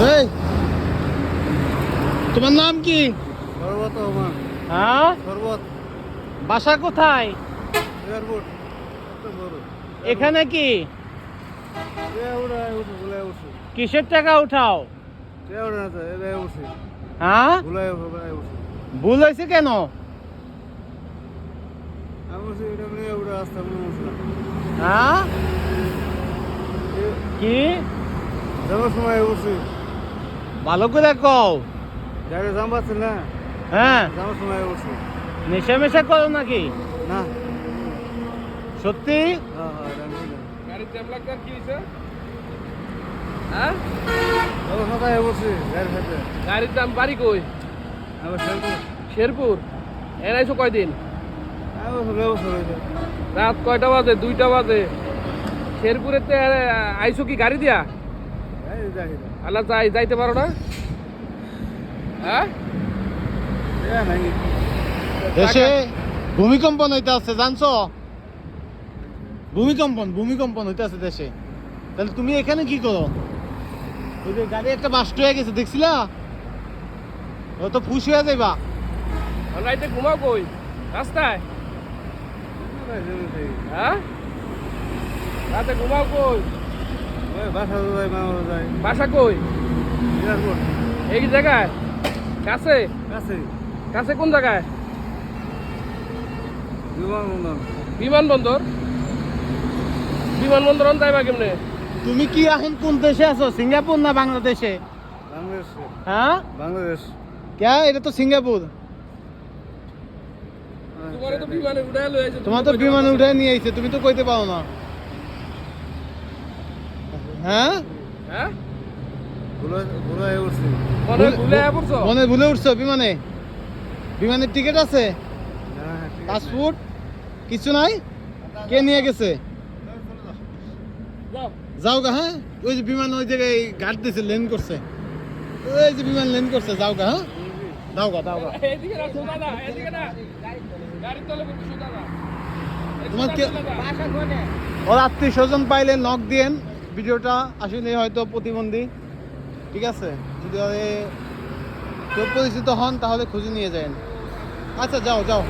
এই তোমার নাম কি? শরবত রহমান। হ্যাঁ, শরবত বাসা কোথায়? এয়ারপোর্ট এত বড়। এখানে কি কিসের টাকা উঠাও? হ্যাঁ, ভুল হয়েছে কেন? হ্যাঁ, কি যাওয়ার সময় উঠছি, ভালো করে কও। গাড়ি জাম পাচ্ছি না, হ্যাঁ, যাওয়ার সময় উঠছি। নেশা মেশা করো নাকি? না, সত্যি? হ্যাঁ হ্যাঁ, গাড়ির জ্যাম লাগবে আর কি হয়েছে? হ্যাঁ, যাওয়ার সময় উঠছি গাড়ির সাথে। গাড়ির দাম বাড়ি কই? আবার শেরপুর। শেরপুর। এর আইসো কয়দিন? ব্যবস্থা হয়েছে। রাত কয়টা বাজে? 2টা বাজে। শেরপুরেতে আইসো কি গাড়ি দিয়া? আল্লাহ যাইতে পারো না? হ্যাঁ, দেশে ভূমিকম্পন হইতে আছে, জানছো? ভূমিকম্পন হইতে আছে দেশে। তাহলে তুমি এখানে কি করো? ওই যে গাড়ি একটা বাস্ট হয়ে গেছে, দেখছিলা? ও তো ফুস হয়ে যাইবা। রাইতে ঘুমাও কই? রাস্তায়? হ্যাঁ, রাতে ঘুমাও কই? বাসা যায়, মা যায়। বাসা কই? এয়ারপোর্ট এই জায়গায়? কাছে? কাছে, কাছে কোন জায়গায়? বিমানবন্দর। বিমানবন্দর? বিমানবন্দর যাইবা কেমনে? তুমি কি এখন কোন দেশে আছো, সিঙ্গাপুর না বাংলাদেশে? বাংলাদেশ। হ্যাঁ, বাংলাদেশ। কে? এটা তো সিঙ্গাপুর। তোমারে তো বিমানে উঠাই লই আইছে। তোমার তো বিমানে উঠে নিয়ে আইছে, তুমি তো কইতে পারো না। হ্যাঁ, হ্যাঁ, ঘুরে উঠছি। মনে ভুলে পড়ছো? মনে ভুলে উঠছো বিমানে? বিমানের টিকিট আছে, পাসপোর্ট কিছু নাই? কে নিয়ে গেছে? যাও। যাও গা। হ্যাঁ, ওই যে বিমান ওই জায়গায় ঘাট দিছে, ল্যান্ড করছে। ওই যে বিমান ল্যান্ড করছে, যাও গা। হ্যাঁ, দাও গা। এদিকে না, সোজা না, এদিকে না। গাড়ির তলে বসে সোজা না। তোমার কে? ওর আত্মীয় স্বজন পাইলে নক দিয়েন। ভিডিওটা আসলে হয়তো প্রতিবন্ধী, ঠিক আছে? যদি কেউ পরিচিত হন তাহলে খুঁজে নিয়ে যান। আচ্ছা, যাও।